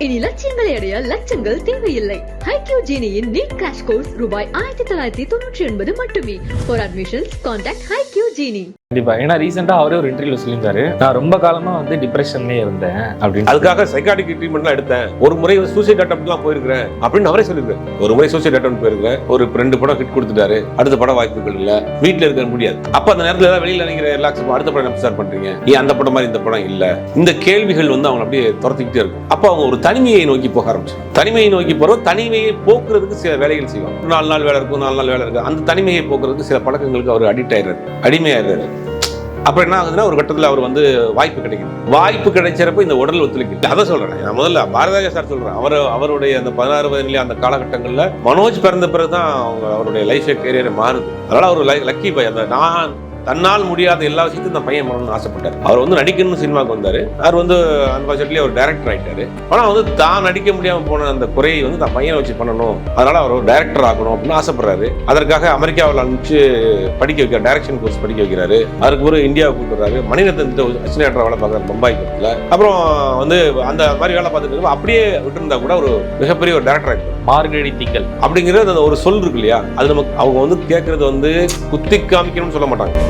இனி லட்சியங்களை அடைய லட்சங்கள் தேவையில்லை. HiQ Genie NEET crash course ரூபாய் 1999 மட்டுமே. For admissions contact HiQ Genie. கண்டிப்பா. ஏன்னா ரீசெண்டா அவரே ஒரு இன்டர்வியூல சொல்லியிருந்தாரு, நான் ரொம்ப காலமா வந்து டிப்ரெஷன்லயே இருந்தேன் அப்படின்னு. அதுக்காக சைக்காட்ரிக் ட்ரீட்மெண்ட்லாம் எடுத்தேன், ஒரு முறை சூசைட் அட்டம்ப்ட்லாம் போயிருக்கிறேன் அப்படின்னு அவரே சொல்லியிருக்காரு. ஒரு முறை சூசைட் அட்டம்ப்ட் போயிருக்கிறேன், ஒரு 2 படம் ஹிட் கொடுத்துட்டாரு, அடுத்த படம் வாய்ப்புகள் இல்ல, வீட்டுல இருக்க முடியாது. அப்ப அந்த நேரத்துல ஏதாவது வெளியில நினைக்கிற ரிலாக்ஸ், அடுத்த படம் என்ன ஸ்டார்ட் பண்றீங்க, ஏன் அந்த படம் மாதிரி இந்த படம் இல்ல, இந்த கேள்விகள் வந்து அவங்க அப்படியே துரத்திக்கிட்டே இருக்கும். அப்ப அவங்க ஒரு தனிமையை நோக்கி போக ஆரம்பிச்சாங்க. தனிமையை நோக்கி போறோம், தனிமையை போக்குறதுக்கு சில வேலைகள் செய்வாங்க. 4 நாள் வேலை இருக்கும், 4 நாள் வேலை இருக்கு. அந்த தனிமையை போக்குறதுக்கு சில பழக்கங்களுக்கு அவர் அடிக்ட் ஆயிடுறாரு, அடிமையாயிடுறாரு. அப்ப என்ன ஆகுதுன்னா, ஒரு கட்டத்தில் அவர் வந்து வாய்ப்பு கிடைக்குது. வாய்ப்பு கிடைச்சப்ப இந்த உடல் ஒத்துழைக்கு. அதை சொல்றேன் நான் முதல்ல பாரதிராஜா சார் சொல்றேன். அவருடைய அந்த 16 வயதுல அந்த காலகட்டங்கள்ல மனோஜ் பிறந்த பிறகுதான் அவருடைய லைஃப் கேரியர் மாறுது. அதனால அவர் லக்கி பை. அந்த நான் தன்னால் முடியாத எல்லா விஷயத்தையும் இந்த பையன் பண்ணணும்னு ஆசைப்பட்டார். அவர் வந்து நடிக்கணும்னு சினிமாவுக்கு வந்தாரு. அவர் வந்து அன்பார்ச்சுனேட்லி அவர் டைரக்டர் ஆயிட்டாரு. ஆனா வந்து தான் நடிக்க முடியாம போன அந்த குறையை வந்து தான் பையனை வச்சு பண்ணணும், அதனால அவர் ஒரு டைரக்டர் ஆகணும் அப்படின்னு ஆசைப்படுறாரு. அதற்காக அமெரிக்காவில் அனுப்பிச்சு படிக்க வைக்கிறார், டைரக்ஷன் கோர்ஸ் படிக்க வைக்கிறாரு. அதுக்கு பிறகு இந்தியாவுக்கு கூப்பிடுறாரு. மணிரத்ன அசினேட்டர் வேலை பார்க்குறாரு பம்பாய் கோர்ட்ல. அப்புறம் வந்து அந்த மாதிரி வேலை பார்த்துட்டு அப்படியே விட்டுருந்தா கூட ஒரு மிகப்பெரிய ஒரு டைரக்டர் ஆகிட்டு. மார்கழி திங்கள் அப்படிங்கிறது அந்த ஒரு சொல் இருக்கு இல்லையா, அது நமக்கு அவங்க வந்து கேட்கறது வந்து குத்தி காமிக்கணும்னு சொல்ல மாட்டாங்க.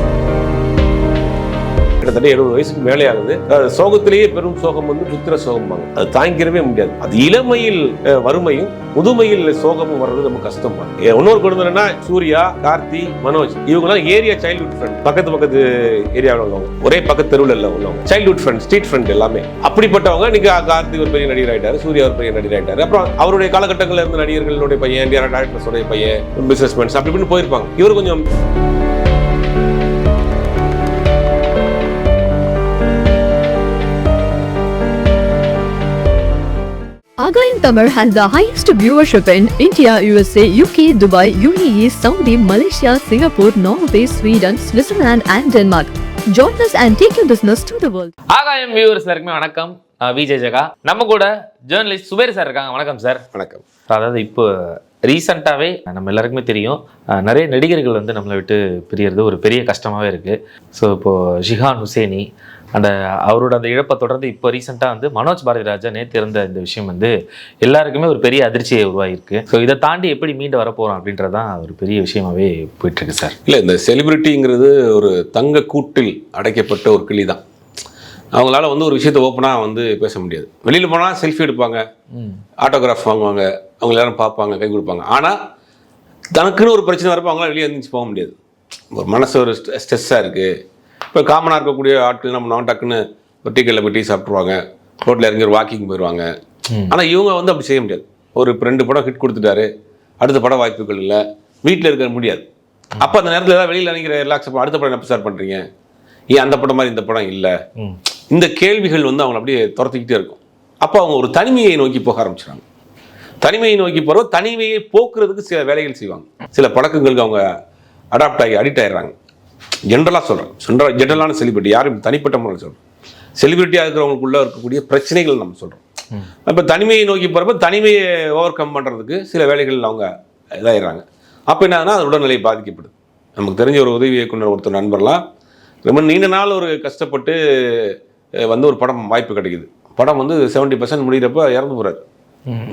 கிட்டத்தட்ட 70 வயசுக்கு மேலே ஆகுது. சோகத்திலேயே பெரும் சோகம் வந்து புத்திர சோகம். அது தாங்கிக்கவே முடியாது. அது இளமையில் வறுமையும் முதுமையில் சோகமும் வர்றது ரொம்ப கஷ்டம். இன்னொரு குடும்பம்னா சூர்யா, கார்த்தி, மனோஜ் இவங்கெல்லாம் ஏரியா சைல்ட்ஹுட் ஃப்ரெண்ட், பக்கத்து ஏரியாவில் உள்ளவங்க, ஒரே பக்கத்து தெருவில் இல்லை உள்ளவங்க, சைல்ட்ஹுட் ஃப்ரெண்ட், ஸ்ட்ரீட் ஃப்ரெண்ட் எல்லாமே. அப்படிப்பட்டவங்க இன்னைக்கு கார்த்தி ஒரு பெரிய நடிகர் ஆயிட்டாரு, சூர்யா ஒரு பெரிய நடிகர் ஆயிட்டாரு. அப்புறம் அவருடைய காலகட்டங்களில் இருந்த நடிகர்களுடைய பையன், டைரக்டர்ஸோடைய பையன், பிசினஸ்மேன்ஸ் அப்படி இப்படின்னு போயிருப்பாங்க. இவர் கொஞ்சம் Again, Tamil has the highest viewership in India, USA, UK, Dubai, UAE, Saudi, Malaysia, Singapore, Norway, Sweden, Switzerland and Denmark. Join us and take your business to the world. ஆகாயம் வியூவர்ஸ் எல்லாருக்குமே வணக்கம். விஜய் ஜெகா நம்ம கூட ஜேர்னலிஸ்ட் சுபேர் சார் இருக்காங்க. வணக்கம் sir. வணக்கம். அதாவது இப்போ ரீசெண்டாகவே நம்ம எல்லாருக்குமே தெரியும், நிறைய நடிகர்கள் வந்து நம்மளை விட்டு பிரியறது ஒரு பெரிய கஷ்டமாகவே இருக்குது. ஸோ இப்போது ஷிஹான் ஹுசேனி அந்த அவரோட அந்த இழப்பை தொடர்ந்து இப்போ ரீசெண்டாக வந்து மனோஜ் பாரதிராஜா நேற்று இருந்த இந்த விஷயம் வந்து எல்லாருக்குமே ஒரு பெரிய அதிர்ச்சியை உருவாகிருக்கு. ஸோ இதை தாண்டி எப்படி மீண்டு வரப்போகிறோம் அப்படின்றதான் ஒரு பெரிய விஷயமாகவே போயிட்டுருக்கு சார். இல்லை, இந்த செலிபிரிட்டிங்கிறது ஒரு தங்க கூட்டில் அடைக்கப்பட்ட ஒரு கிளி தான். அவங்களால வந்து ஒரு விஷயத்தை ஓப்பனாக வந்து பேச முடியாது. வெளியில் போனால் செல்ஃபி எடுப்பாங்க, ஆட்டோகிராஃப் வாங்குவாங்க, அவங்க எல்லாரும் பார்ப்பாங்க, கை கொடுப்பாங்க. ஆனால் தனக்குன்னு ஒரு பிரச்சனை வரப்போ அவங்களால வெளியே எழுந்திரிச்சு போக முடியாது. ஒரு மனசு ஒரு ஸ்ட்ரெஸ்ஸாக இருக்குது. இப்போ காமனாக இருக்கக்கூடிய ஆட்கள் நம்ம டக்குன்னு ஒரு டீ கடையில் போய் டீ சாப்பிட்ருவாங்க, ரோட்டில் இறங்கி ஒரு வாக்கிங் போயிடுவாங்க. ஆனால் இவங்க வந்து அப்படி செய்ய முடியாது. ஒரு 2 படம் ஹிட் கொடுத்துட்டாரு, அடுத்த படம் வாய்ப்புகள் இல்லை, வீட்டில் இருக்க முடியாது. அப்போ அந்த நேரத்தில் ஏதாவது வெளியில் நினைக்கிற ரிலாக்ஸ், அடுத்த படம் என்ன ஸ்டார்ட் பண்ணுறீங்க, ஏன் அந்த படம் மாதிரி இந்த படம் இல்லை, இந்த கேள்விகள் வந்து அவங்களை அப்படியே துரத்திக்கிட்டே இருக்கும். அப்போ அவங்க ஒரு தனிமையை நோக்கி போக ஆரம்பிச்சிடுறாங்க. தனிமையை நோக்கி போகிறோம், தனிமையை போக்குறதுக்கு சில வேலைகள் செய்வாங்க. சில பழக்கங்களுக்கு அவங்க அடாப்ட் ஆகி அடிக்ட் ஆயிடுறாங்க. ஜென்ரலாக சொல்கிறேன், ஜென்ரலான செலிபிரிட்டி, யாரும் தனிப்பட்ட முறையில் சொல்கிறோம். செலிபிரிட்டியாக இருக்கிறவங்களுக்குள்ளே இருக்கக்கூடிய பிரச்சனைகள் நம்ம சொல்கிறோம். இப்போ தனிமையை நோக்கி போகிறப்ப தனிமையை ஓவர் கம் பண்ணுறதுக்கு சில வேலைகள் அவங்க இதாகிடுறாங்க. அப்போ என்னன்னா அது உடல்நிலை பாதிக்கப்படுது. நமக்கு தெரிஞ்ச ஒரு உதவி இயக்குனர் ஒருத்தர் நண்பர்லாம் ரொம்ப நீண்ட நாள் ஒரு கஷ்டப்பட்டு வந்து ஒரு படம் வாய்ப்பு கிடைக்குது. படம் வந்து 70% முடிகிறப்ப இறந்து போகிறார்,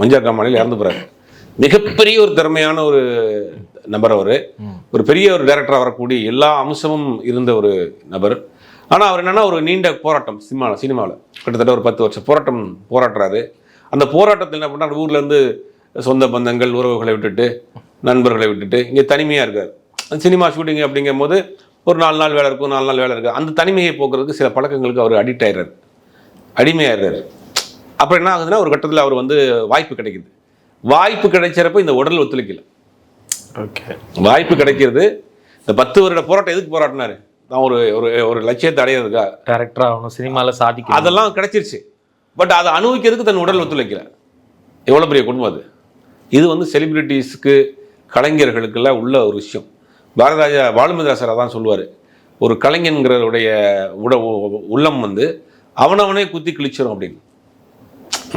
மஞ்சள் காமாலையில் இறந்து போகிறார். மிகப்பெரிய ஒரு திறமையான ஒரு நபர். அவர் ஒரு பெரிய ஒரு டைரக்டராக வரக்கூடிய எல்லா அம்சமும் இருந்த ஒரு நபர். ஆனால் அவர் என்னென்னா ஒரு நீண்ட போராட்டம், சினிமாவில் கிட்டத்தட்ட ஒரு 10 வருஷம் போராட்டுறாரு. அந்த போராட்டத்தில் என்ன பண்ணார், ஊர்லேருந்து சொந்த பந்தங்கள் உறவுகளை விட்டுட்டு நண்பர்களை விட்டுட்டு இங்கே தனிமையாக இருக்கார். சினிமா ஷூட்டிங் அப்படிங்கும் போது ஒரு 4 நாள் வேலை இருக்கும், 4 நாள் வேலை இருக்குது. அந்த தனிமையை போக்குறதுக்கு சில பழக்கங்களுக்கு அவர் அடிக்ட் ஆயிடுறாரு, அடிமையாயிடுறாரு. அப்போ என்ன ஆகுதுன்னா, ஒரு கட்டத்தில் அவர் வந்து வாய்ப்பு கிடைக்குது. வாய்ப்பு கிடைச்சப்ப இந்த உடல் ஒத்துழைக்கல. ஓகே, வாய்ப்பு கிடைக்கிறது. இந்த 10 வருட போராட்டம் எதுக்கு போராட்டினாரு, நான் ஒரு லட்சியத்தை அடையிறதுக்கா, டேரக்டர் ஆகணும், சினிமாவில் சாதிக்க, அதெல்லாம் கிடைச்சிருச்சு. பட் அதை அனுபவிக்கிறதுக்கு தன் உடல் ஒத்துழைக்கல. எவ்வளோ பெரிய குடும்பம் அது. இது வந்து செலிபிரிட்டிஸ்க்கு, கலைஞர்களுக்கெல்லாம் உள்ள ஒரு விஷயம். பாலுமதிராசர் அதான் சொல்லுவார், ஒரு கலைஞன்கிறவருடைய உள்ளம் வந்து அவனவனே குத்தி கிழிச்சிடும் அப்படின்னு.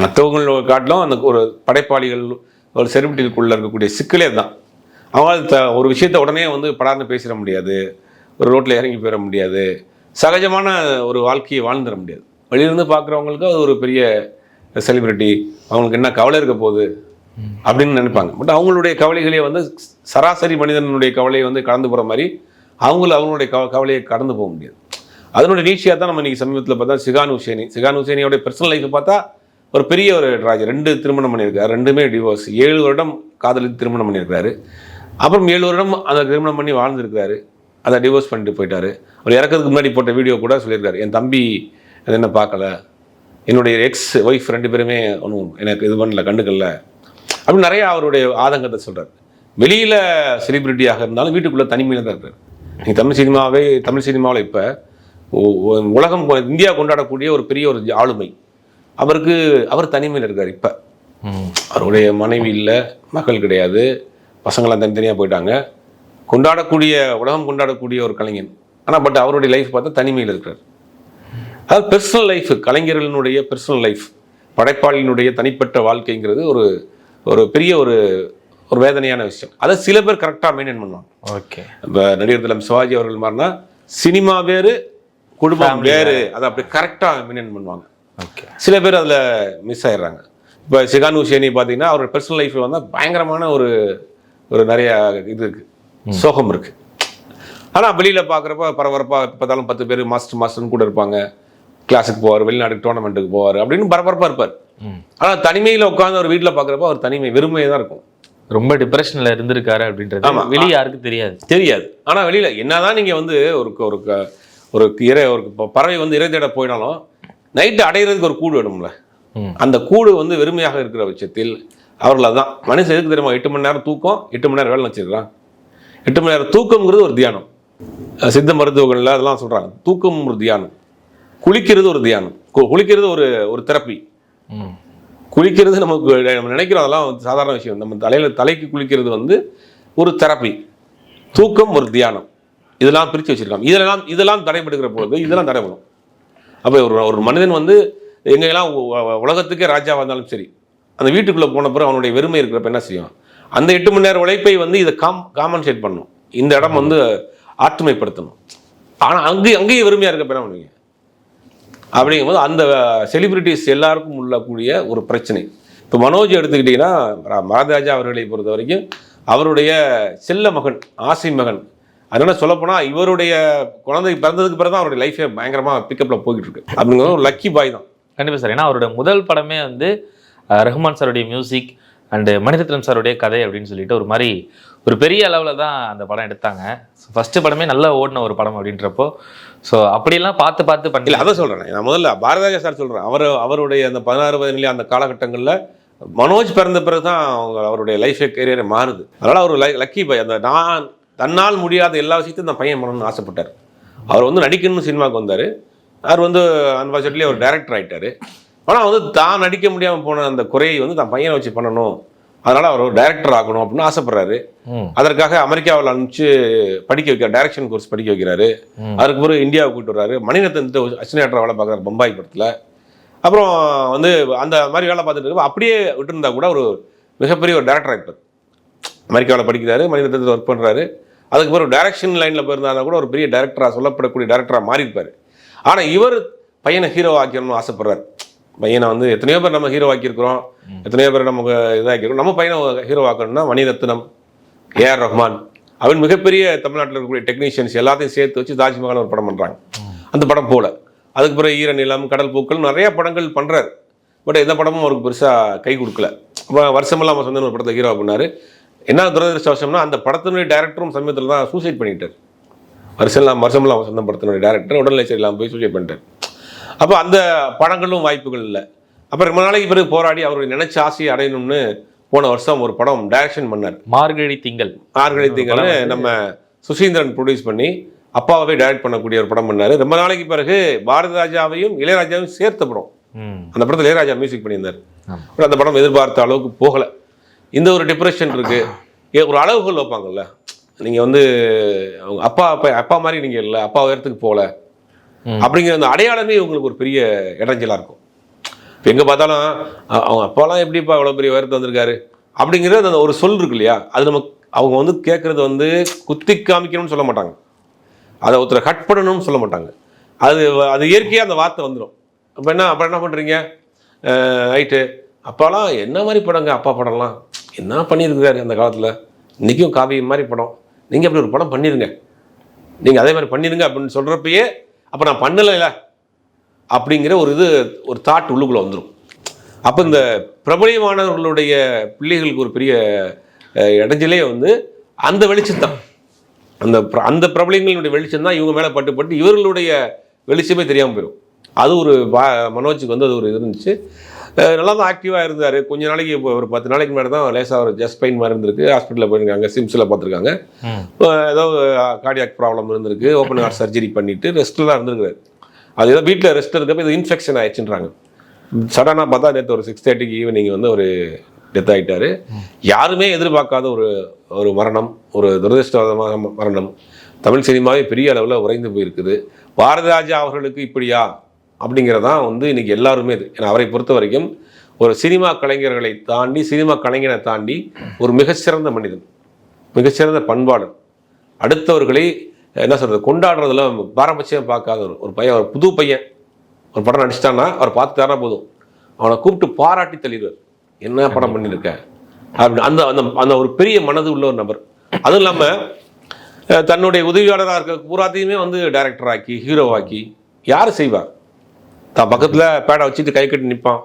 மற்றவங்கள காட்டிலும் அந்த ஒரு படைப்பாளிகள், ஒரு செலிபிரிட்டிகளுக்குள்ளே இருக்கக்கூடிய சிக்கலே தான். அவங்க ஒரு விஷயத்த உடனே வந்து படார்னு பேசிட முடியாது, ஒரு ரோட்டில் இறங்கி போயிட முடியாது, சகஜமான ஒரு வாழ்க்கையை வாழ்ந்துட முடியாது. வெளியிருந்து பார்க்குறவங்களுக்கு அது ஒரு பெரிய செலிபிரிட்டி, அவங்களுக்கு என்ன கவலை இருக்க போகுது அப்படின்னு நினைப்பாங்க. பட் அவங்களுடைய கவலைகளே வந்து சராசரி மனிதனுடைய கவலையை வந்து கடந்து போகிற மாதிரி அவங்களுடைய கவலையை கடந்து போக முடியாது. அதனுடைய நீட்சியாக தான் நம்ம இன்னைக்கு சமீபத்தில் பார்த்தா சிகான் ஹுசேனியோடைய பர்சனல் லைஃப்பை பார்த்தா ஒரு பெரிய ஒரு ராஜா. 2 திருமணம் பண்ணியிருக்காரு, 2மே டிவோர்ஸ். 7 வருடம் காதலித்து திருமணம் பண்ணியிருக்காரு. அப்புறம் 7 வருடம் அந்த திருமணம் பண்ணி வாழ்ந்துருக்காரு. அதை டிவோர்ஸ் பண்ணிட்டு போயிட்டாரு. அவர் இறக்கிறதுக்கு முன்னாடி போட்ட வீடியோ கூட சொல்லியிருக்காரு, என் தம்பி அது என்ன பார்க்கல, என்னுடைய எக்ஸ் ஒய்ஃப் 2 பேருமே ஒன்றும் எனக்கு இது பண்ணல, கண்டுக்கல அப்படின்னு நிறையா அவருடைய ஆதங்கத்தை சொல்கிறார். வெளியில் செலிபிரிட்டியாக இருந்தாலும் வீட்டுக்குள்ளே தனிமையில் தான் இருக்கார். நீங்கள் தமிழ் சினிமாவில் இப்போ உலகம் இந்தியா கொண்டாடக்கூடிய ஒரு பெரிய ஒரு ஆளுமை அவர் தனிமையில் இருக்கார். இப்போ அவருடைய மனைவி இல்லை, மகள் கிடையாது, பசங்களாம் தனித்தனியாக போயிட்டாங்க. உலகம் கொண்டாடக்கூடிய ஒரு கலைஞன். ஆனால் பட் அவருடைய லைஃப் பார்த்தா தனிமையில் இருக்கிறார். அதாவது பெர்சனல் லைஃப், கலைஞர்களினுடைய பெர்சனல் லைஃப், படைப்பாளியினுடைய தனிப்பட்ட வாழ்க்கைங்கிறது ஒரு பெரிய ஒரு வேதனையான விஷயம். அதை சில பேர் கரெக்டாக மெயின்டைன் பண்ணுவாங்க. ஓகே, இப்போ நடிகர் திலகம் சிவாஜி அவர்கள் மாதிரினா சினிமா வேறு குடும்பம் வேறு, அதை அப்படி கரெக்டாக மெயின்டைன் பண்ணுவாங்க. ஓகே, சில பேர் அதில் மிஸ் ஆயிடுறாங்க. இப்போ சிகான் ஹுசேனி பார்த்தீங்கன்னா அவரோட பர்சனல் லைஃப்பில் வந்து பயங்கரமான ஒரு நிறைய இது இருக்குது, சோகம் இருக்குது. ஆனால் வெளியில் பார்க்குறப்ப பரபரப்பாக பார்த்தாலும் 10 பேர் மாஸ்டர்னு கூட இருப்பாங்க, கிளாஸுக்கு போவார், வெளிநாட்டுக்கு டோர்னமெண்ட்டுக்கு போவார் அப்படின்னு பரபரப்பாக இருப்பார். ஆனால் தனிமையில் உட்காந்து ஒரு வீட்டில் பார்க்குறப்ப அவர் தனிமை வெறுமையே தான் இருக்கும். ரொம்ப டிப்ரெஷனில் இருந்திருக்காரு அப்படின்றது வெளியே யாருக்கும் தெரியாது. ஆனால் வெளியில் என்னதான் நீங்கள் வந்து ஒரு பறவை வந்து இறை தேட போயினாலும் நைட்டு அடைகிறதுக்கு ஒரு கூடு வேணும்ல. அந்த கூடு வந்து வெறுமையாக இருக்கிற பட்சத்தில் அவர்கள் அதுதான் மனுஷன் எதுக்கு தெரியுமா 8 மணி நேரம் தூக்கம், 8 மணி நேரம் வேலை வச்சிருக்கான். 8 மணி நேரம் தூக்கம்ங்கிறது ஒரு தியானம். சித்த மருத்துவங்களில் அதெல்லாம் சொல்கிறாங்க, தூக்கம் ஒரு தியானம், குளிக்கிறது ஒரு தியானம், குளிக்கிறது ஒரு தெரப்பி. குளிக்கிறது நம்ம நினைக்கிறோம் அதெல்லாம் சாதாரண விஷயம். நம்ம தலைக்கு குளிக்கிறது வந்து ஒரு தெரப்பி, தூக்கம் ஒரு தியானம். இதெல்லாம் பிரித்து வச்சிருக்காங்க. இதெல்லாம் தடைபடுகிற பொழுது இதெல்லாம் தடைபடும். அப்போ ஒரு மனிதன் வந்து எங்கெல்லாம் உலகத்துக்கே ராஜாவாக இருந்தாலும் சரி, அந்த வீட்டுக்குள்ளே போன பிறகு அவனுடைய வெறுமை இருக்கிறப்ப என்ன செய்யும், அந்த 8 மணி நேரம் உழைப்பை வந்து இதை காம்பன்சேட் பண்ணணும், இந்த இடம் வந்து ஆற்றுமைப்படுத்தணும். ஆனால் அங்கேயே வெறுமையாக இருக்கப்ப என்ன பண்ணுவீங்க? அப்படிங்கும்போது அந்த செலிபிரிட்டிஸ் எல்லாருக்கும் உள்ளக்கூடிய ஒரு பிரச்சனை. இப்போ மனோஜ் எடுத்துக்கிட்டிங்கன்னா மகாராஜா அவர்களை பொறுத்த வரைக்கும் அவருடைய செல்ல மகன், ஆசை மகன், அதனால சொல்லப்போனால் இவருடைய குழந்தை பிறந்ததுக்கு பிறகு தான் அவருடைய லைஃபே பயங்கரமாக பிக்கப்பில் போய்கிட்டு இருக்கு. அப்படிங்கிறது ஒரு லக்கி பாய் தான். கண்டிப்பாக சார். ஏன்னா அவருடைய முதல் படமே வந்து ரஹ்மான் சாருடைய மியூசிக் அண்டு மணிரத்னம் சாருடைய கதை அப்படின்னு சொல்லிட்டு ஒரு பெரிய அளவில் தான் அந்த படம் எடுத்தாங்க. ஃபர்ஸ்ட் படமே நல்லா ஓடின ஒரு படம் அப்படின்றப்போ ஸோ அப்படியெல்லாம் பார்த்து பண்ணி அதை சொல்கிறேன். நான் முதல்ல பாரதிராஜா சார் சொல்கிறேன். அவருடைய அந்த 16 வயதுலேயே அந்த காலகட்டங்களில் மனோஜ் பிறந்த பிறகு தான் அவருடைய லைஃபே கேரியரை மாறுது. அதனால் அவர் லக்கி பாய். அந்த தன்னால் முடியாத எல்லா விஷயத்தையும் அந்த பையன் பண்ணணும்னு ஆசைப்பட்டார். அவர் வந்து நடிக்கணும்னு சினிமாவுக்கு வந்தார். அவர் வந்து அன்பார்ச்சுனேட்லி அவர் டைரக்டர் ஆகிட்டார். ஆனால் வந்து தான் நடிக்க முடியாமல் போன அந்த குறையை வந்து தான் பையனை வச்சு பண்ணணும், அதனால் அவர் ஒரு டைரக்டர் ஆகணும் அப்படின்னு ஆசைப்படுறாரு. அதற்காக அமெரிக்காவில் அனுப்பிச்சு படிக்க வைக்கிறார், டைரக்ஷன் கோர்ஸ் படிக்க வைக்கிறாரு. அதுக்கு பிறகு இந்தியாவுக்கு கூப்பிட்டு வர்றாரு. மணிரத்னத்தை அசினேட்டர் வேலை பார்க்குறாரு பம்பாய் படத்தில். அப்புறம் வந்து அந்த மாதிரி வேலை பார்த்துட்டு இருக்க அப்படியே விட்டுருந்தா கூட ஒரு மிகப்பெரிய ஒரு டைரக்டர் ஆகிப்பார். அமெரிக்காவில் படிக்கிறாரு, மணிரத்னத்தில் ஒர்க் பண்ணுறாரு. அதுக்கு பிறகு டைரக்ஷன் லைனில் போயிருந்தாலும் கூட ஒரு பெரிய டைரக்டராக சொல்லப்படக்கூடிய டைரக்டராக மாறியிருப்பார். ஆனால் இவர் பையனை ஹீரோ ஆக்கணும்னு ஆசைப்படுறாரு. பையனை வந்து எத்தனையோ பேர் நம்ம ஹீரோ ஆக்கியிருக்கிறோம், எத்தனையோ பேர் நமக்கு இதாக்கியிருக்கோம். நம்ம பையனை ஹீரோ ஆக்கணும்னா மணிரத்னம், ஏஆர் ரஹ்மான் அப்படின்னு மிகப்பெரிய தமிழ்நாட்டில் இருக்கக்கூடிய டெக்னீஷியன்ஸ் எல்லாத்தையும் சேர்த்து வச்சு தாஜ்மஹால் ஒரு படம் பண்ணுறாங்க. அந்த படம் போல அதுக்கு பிறகு ஈர நிலம், கடல் பூக்கள் நிறைய படங்கள் பண்ணுறாரு. பட் எந்த படமும் அவருக்கு பெருசாக கை கொடுக்கல. வருஷமெல்லாம் நம்ம சொந்த ஒரு படத்தை ஹீரோ பண்ணார். என்ன துரதிருஷ்டவசம்னா அந்த படத்தினுடைய டைரக்டரும் சமயத்தில் தான் சூசைட் பண்ணிட்டார். வருஷமெல்லாம் அவன் சொந்த படத்தினுடைய டைரக்டர் உடல்நிலை சரியில்லாமல் போய் சூசைட் பண்ணிட்டார். அப்போ அந்த படங்களும் வாய்ப்புகள் இல்லை. அப்புறம் ரொம்ப நாளைக்கு பிறகு போராடி அவருடைய நினைச்ச ஆசையை அடையணும்னு போன வருஷம் ஒரு படம் டைரக்ஷன் பண்ணார். மார்கழி திங்கள் நம்ம சுசீந்திரன் ப்ரொடியூஸ் பண்ணி அப்பாவே டைரக்ட் பண்ணக்கூடிய ஒரு படம் பண்ணார். ரொம்ப நாளைக்கு பிறகு பாரதிராஜாவையும் இளையராஜாவையும் சேர்த்த படம். அந்த படத்தில் இளையராஜா மியூசிக் பண்ணியிருந்தார். அந்த படம் எதிர்பார்த்த அளவுக்கு போகலை. இந்த ஒரு டிப்ரெஷன் இருக்கு. ஒரு அளவுகள் வைப்பாங்கல்ல, நீங்கள் வந்து அப்பா மாதிரி நீங்கள் இல்லை, அப்பா உயரத்துக்கு போகல அப்படிங்கிற அந்த அடையாளமே உங்களுக்கு ஒரு பெரிய இடைஞ்சலாக இருக்கும். இப்போ எங்கே பார்த்தாலும் அவங்க அப்பாலாம் எப்படிப்பா இவ்வளோ பெரிய உயரத்து வந்திருக்காரு அப்படிங்கிறது அந்த ஒரு சொல் இருக்கு இல்லையா, அது நம்ம அவங்க வந்து கேட்குறது வந்து குத்தி காமிக்கணும்னு சொல்ல மாட்டாங்க, அதை ஒருத்தரை கட் பண்ணணும்னு சொல்ல மாட்டாங்க. அது இயற்கையாக அந்த வார்த்தை வந்துடும். அப்போ என்ன பண்ணுறீங்க, ரைட்டு. அப்பாலாம் என்ன மாதிரி படங்க அப்பா படம்லாம் என்ன பண்ணியிருக்கிறாரு அந்த காலத்தில், இன்றைக்கும் காவியம் மாதிரி படம், நீங்கள் அப்படி ஒரு படம் பண்ணிடுங்க, நீங்கள் அதே மாதிரி பண்ணிடுங்க அப்படின்னு சொல்கிறப்பயே அப்போ நான் பண்ணலைல அப்படிங்கிற ஒரு தாட் உள்ளுக்குள்ளே வந்துடும். அப்போ இந்த பிரபலியமானவர்களுடைய பிள்ளைகளுக்கு ஒரு பெரிய இடைஞ்சலே வந்து அந்த வெளிச்சம்தான், அந்த பிரபலியங்களுடைய வெளிச்சம் தான் இவங்க மேலே பட்டு இவர்களுடைய வெளிச்சமே தெரியாமல் போயிடும். அது ஒரு மனோஜுக்கு வந்து அது ஒரு இருந்துச்சு. நல்லா தான் ஆக்டிவாக இருந்தார். கொஞ்ச நாளைக்கு இப்போ ஒரு 10 நாளைக்கு முன்னாடி தான் லேசாக ஒரு ஜஸ்ட் பெயின் மாதிரி இருந்திருக்கு, ஹாஸ்பிட்டலில் போயிருக்காங்க, சிம்ஸில் பார்த்துருக்காங்க. ஏதோ கார்டியாக் ப்ராப்ளம் இருந்திருக்கு, ஓப்பன் ஹார்ட் சர்ஜரி பண்ணிவிட்டு ரெஸ்ட்டில் தான் இருந்திருக்காரு. அது ஏதோ வீட்டில் ரெஸ்ட் இருக்கப்போ இது இன்ஃபெக்ஷன் ஆயிடுச்சுன்றாங்க. சடனாக பார்த்தா நேற்று ஒரு 6:30 ஈவினிங் வந்து ஒரு டெத் ஆகிட்டார். யாருமே எதிர்பார்க்காத ஒரு மரணம், ஒரு துரதிருஷ்டவசமான மரணம். தமிழ் சினிமாவே பெரிய அளவில் உறைந்து போயிருக்குது. பாரதிராஜா அவர்களுக்கு இப்படியா அப்படிங்கிறதான் வந்து இன்றைக்கி எல்லாருமே இது. ஏன்னா அவரை பொறுத்த வரைக்கும் ஒரு சினிமா கலைஞர்களை தாண்டி, சினிமா கலைஞரை தாண்டி ஒரு மிகச்சிறந்த மனிதன், மிகச்சிறந்த பண்பாளர். அடுத்தவர்களை என்ன சொல்கிறது, கொண்டாடுறதுல பாரபட்சம் பார்க்காத ஒரு பையன், ஒரு புது பையன் ஒரு படம் நடிச்சிட்டான்னா அவர் பார்த்துட்டாரா போதும், அவனை கூப்பிட்டு பாராட்டி தள்ளிடுவார், என்ன படம் பண்ணியிருக்க அப்படி. அந்த அந்த அந்த ஒரு பெரிய மனது உள்ள ஒரு நபர். அதுவும் இல்லாமல் தன்னுடைய உதவியாளராக இருக்க பூராத்தையுமே வந்து டைரக்டர் ஆக்கி ஹீரோவாக்கி யார் செய்வார்? தான் பக்கத்தில் பேடை வச்சுட்டு கை கட்டி நிற்பான்,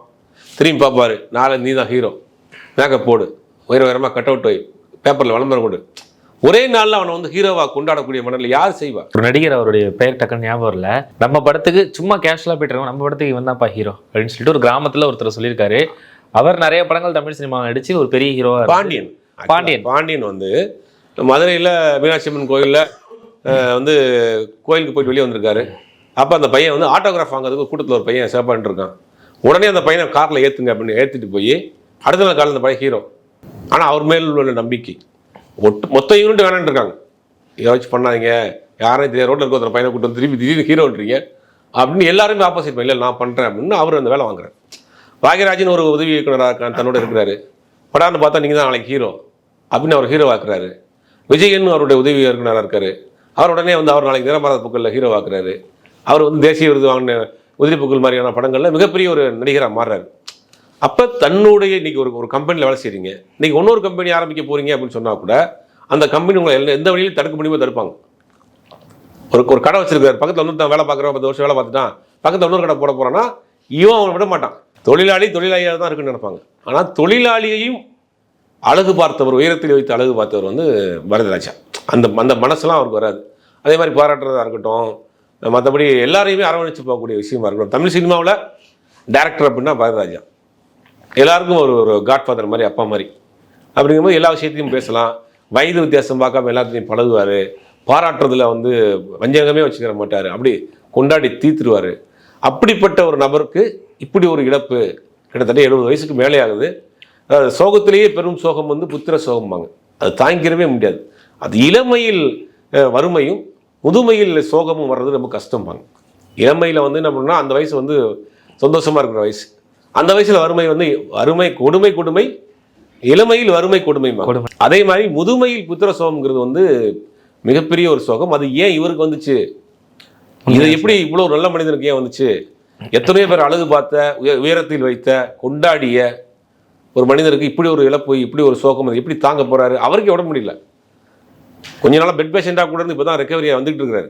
திரும்பி பார்ப்பார், நாளை நீ தான் ஹீரோ, மேக்கப் போடு, உயரமாக கட் அவுட் வை, பேப்பரில் விளம்பரம் கொடு. ஒரே நாளில் அவனை வந்து ஹீரோவாக கொண்டாடக்கூடிய மனதில் யார் செய்வா? ஒரு நடிகர், அவருடைய பெயர் டக்குன்னு ஞாபகம் இல்லை, நம்ம படத்துக்கு சும்மா கேஷுவலாக போயிட்டு இருக்கோம், நம்ம படத்துக்கு இவன் தான்ப்பா ஹீரோ அப்படின்னு சொல்லிட்டு ஒரு கிராமத்தில் ஒருத்தர் சொல்லியிருக்காரு. அவர் நிறைய படங்கள் தமிழ் சினிமா நடிச்சு ஒரு பெரிய ஹீரோவாக. பாண்டியன் வந்து மதுரையில் மீனாட்சி அம்மன் கோயிலில் வந்து கோயிலுக்கு போயிட்டு வெளியே வந்திருக்காரு. அப்போ அந்த பையன் வந்து ஆட்டோகிராஃப் வாங்குறதுக்கு கூட்டத்தில் ஒரு பையன் சேப்பான்ட்டு இருக்கான். உடனே அந்த பையனை காரில் ஏற்றுங்க அப்படின்னு ஏற்றிட்டு போய் அடுத்த நாள் காலையில் அந்த பையன் ஹீரோ. ஆனால் அவர் மேல் உள்ள நம்பிக்கை மொத்த யூனிட் வேணான்னு இருக்காங்க, இதை வச்சு பண்ணாதீங்க, யாரையும் தெரியாது, ரோட்டில் இருக்க ஒரு பையனை கூட்டு வந்து திருப்பி திடீர்னு ஹீரோன்றீங்க அப்படின்னு எல்லாருமே ஆப்போசிட் இல்லை நான் பண்ணுறேன் அப்படின்னு அவர் அந்த வேலை வாங்குறாரு. பாக்யராஜன் ஒரு உதவி இயக்குனராக தன்னோட இருக்கிறாரு. படான்னு பார்த்தா நீங்கள் தான் நாளைக்கு ஹீரோ அப்படின்னு அவர் ஹீரோ ஆக்குறாரு. விஜயன் அவருடைய உதவி இயக்குனராக இருக்காரு. அவர் உடனே வந்து அவர் நாளைக்கு நிரம்பராத புக்களில் ஹீரோ ஆக்குறாரு. அவர் வந்து தேசிய விருது வாங்கின உதிரி புக்கள் மாதிரியான படங்களில் மிகப்பெரிய ஒரு நடிகராக மாறுறாரு. அப்போ தன்னுடைய இன்னைக்கு ஒரு கம்பெனியில் வேலை செய்கிறீங்க, இன்னைக்கு இன்னொரு கம்பெனி ஆரம்பிக்க போகிறீங்க அப்படின்னு சொன்னால் கூட அந்த கம்பெனி உங்களை எந்த வழியிலும் தடுக்க முடியுமோ தடுப்பாங்க. ஒரு கடை வச்சிருக்காரு, பக்கத்தில் வந்து வேலை பார்க்குறோம், 10 வருஷம் வேலை பார்த்துட்டான், பக்கத்தில் இன்னொரு கடை போட போகிறான்னா இவன் அவனை விட மாட்டான். தொழிலாளியாக தான் இருக்குன்னு நினைப்பாங்க. ஆனால் தொழிலாளியையும் அழகு பார்த்தவர், உயரத்தில் வைத்து அழகு பார்த்தவர் வந்து பாரதிராஜா. அந்த மனசெல்லாம் அவருக்கு வராது. அதே மாதிரி பாராட்டுறதா இருக்கட்டும், மற்றபடி எல்லாரையுமே அரவணைச்சு போகக்கூடிய விஷயமா இருக்கட்டும். தமிழ் சினிமாவில் டேரக்டர் அப்படின்னா பாரதிராஜா எல்லாருக்கும் ஒரு காட்ஃபாதர் மாதிரி, அப்பா மாதிரி. அப்படிங்கும்போது எல்லா விஷயத்தையும் பேசலாம், வயது வித்தியாசம் பார்க்காம எல்லாத்தையும் பழகுவார். பாராட்டுறதுல வந்து வஞ்சகமே வச்சுக்கிற மாட்டார், அப்படி கொண்டாடி தீத்துருவார். அப்படிப்பட்ட ஒரு நபருக்கு இப்படி ஒரு இழப்பு, கிட்டத்தட்ட 70 வயசுக்கு மேலே ஆகுது. அதாவது சோகத்திலேயே பெரும் சோகம் வந்து புத்திர சோகம்பாங்க, அது தாங்கிக்கிறவே முடியாது. அது இளமையில் வறுமையும் முதுமையில் சோகமும் வர்றது ரொம்ப கஷ்டம்பாங்க. இளமையில் வந்து என்ன பண்ணால் அந்த வயசு வந்து சந்தோஷமாக இருக்கிற வயசு, அந்த வயசில் வறுமை கொடுமை, இளமையில் வறுமை கொடுமை. அதே மாதிரி முதுமையில் புத்திர சோகம்ங்கிறது வந்து மிகப்பெரிய ஒரு சோகம். அது ஏன் இவருக்கு வந்துச்சு, இது எப்படி இவ்வளோ நல்ல மனிதனுக்கு ஏன் வந்துச்சு? எத்தனையோ பேர் அழகு பார்த்த, உயரத்தில் வைத்த, கொண்டாடிய ஒரு மனிதருக்கு இப்படி ஒரு இழப்பு, இப்படி ஒரு சோகம், அது எப்படி தாங்க போறாரு? அவருக்கு உடம்பு முடியல, கொஞ்ச நாளாக பெட் பேஷண்டாக கூட இருந்து இப்போ தான் ரெக்கவரியாக வந்துட்டு இருக்கிறாரு.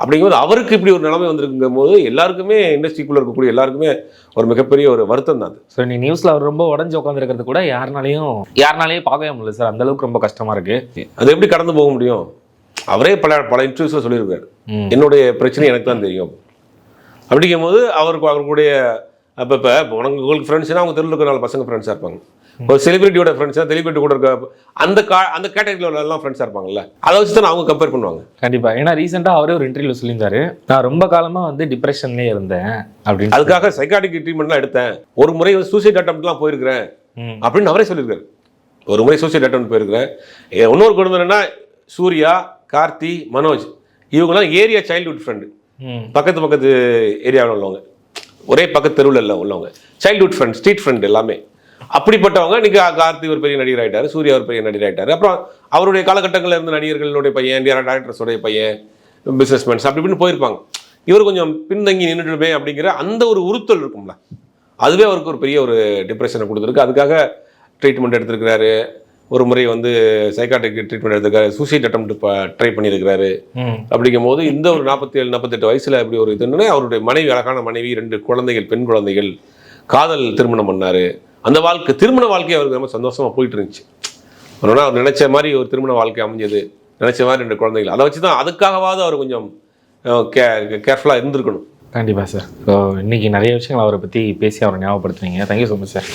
அப்படிங்கும்போது அவருக்கு இப்படி ஒரு நிலைமை வந்திருக்கும் போது எல்லாருக்குமே, இண்டஸ்ட்ரிக்குள்ளே இருக்கக்கூடிய எல்லாருக்குமே ஒரு மிகப்பெரிய ஒரு வருத்தம் தான். ஸோ நீ நியூஸில் அவர் ரொம்ப உடஞ்சி உட்காந்துருக்கிறது கூட யாருனாலையும் பார்க்கவே முடியல சார், அந்த அளவுக்கு ரொம்ப கஷ்டமாக இருக்கு. அது எப்படி கடந்து போக முடியும்? அவரே பல இன்டர்வியூஸில் சொல்லியிருக்காரு, என்னுடைய பிரச்சனை எனக்கு தான் தெரியும். அப்படிங்கும் போது அவருடைய அப்போ உங்களுக்கு ஃப்ரெண்ட்ஸ்னா அவங்க தெருவில் இருக்கிற 4 பசங்க ஃப்ரெண்ட்ஸாக இருப்பாங்க. ஒரு செலிபிரிட்டியோட ஃப்ரெண்ட்ஸாக செலிபிரிட்டி கூட இருக்க அந்த கேட்டகரியில் எல்லாம் ஃப்ரெண்ட்ஸாக இருப்பாங்கல்ல, அதை வச்சு தான் அவங்க கம்பேர் பண்ணுவாங்க. கண்டிப்பாக. ஏன்னா ரீசெண்டாக அவரே ஒரு இன்டர்வியூவில் சொல்லியிருந்தாரு, நான் ரொம்ப காலமாக வந்து டிப்ரெஷன்லேயே இருந்தேன் அப்படின்னு, அதுக்காக சைக்காட்டிக் ட்ரீட்மெண்ட்லாம் எடுத்தேன், ஒரு முறை சூசைட் அட்டம்ப்ட்லாம் போயிருக்கிறேன் அப்படின்னு அவரே சொல்லியிருக்காரு. ஒரு முறை சூசைட் அட்டம்ப்ட் போயிருக்கிறேன். இன்னொரு குடும்பம் என்னன்னா சூர்யா, கார்த்தி, மனோஜ், இவங்கெல்லாம் ஏரியா சைல்ட்ஹுட் ஃப்ரெண்டு, பக்கத்து ஏரியாவில் உள்ளவங்க, ஒரே பக்கத்து தெருவில் உள்ளவங்க, சைல்ட்ஹுட் ஃப்ரெண்ட், ஸ்ட்ரீட் ஃப்ரெண்ட் எல்லாமே. அப்படிப்பட்டவங்க இன்னைக்கு கார்த்தி ஒரு பெரிய நடிகர் ஆகிட்டாரு, சூர்யா ஒரு பெரிய நடிகர் ஆகிட்டாரு. அப்புறம் அவருடைய காலகட்டங்களில் இருந்த நடிகர்களுடைய பையன், டேரக்டர்ஸோடைய பையன், பிஸ்னஸ்மேன்ஸ் அப்படி இப்படின்னு போயிருப்பாங்க. இவர் கொஞ்சம் பின்தங்கி நின்றுடுமே அப்படிங்கிற அந்த ஒரு உறுத்தல் இருக்கும்ல, அதுவே அவருக்கு ஒரு பெரிய ஒரு டிப்ரெஷனை கொடுத்துருக்கு. அதுக்காக ட்ரீட்மெண்ட் எடுத்திருக்கிறாரு. ஒரு முறை வந்து சைக்காட்ரிக் ட்ரீட்மெண்ட் எடுத்திருக்காரு. சூசைட் அட்டெம்ப்ட் ட்ரை பண்ணியிருக்கிறாரு. அப்படிங்கும் போது இந்த ஒரு 47-48 வயசுல அப்படி ஒரு இதுன்னு அவருடைய மனைவி, அழகான மனைவி, 2 குழந்தைகள், பெண் குழந்தைகள், காதல் திருமணம் பண்ணாரு. அந்த வாழ்க்கை, திருமண வாழ்க்கை அவருக்கு ரொம்ப சந்தோஷமா போயிட்டு இருந்துச்சு. அதனால அவர் நினைச்ச மாதிரி ஒரு திருமண வாழ்க்கை அமைஞ்சது, நினைச்ச மாதிரி 2 குழந்தைகள். அதை வச்சு தான் அதுக்காகவாவது அவர் கொஞ்சம் கேர்ஃபுல்லாக இருந்திருக்கணும். கண்டிப்பாக சார். ஸோ இன்னைக்கு நிறைய விஷயங்கள் அவரை பற்றி பேசி அவரை ஞாபகப்படுத்துனீங்க. Thank you so much sir.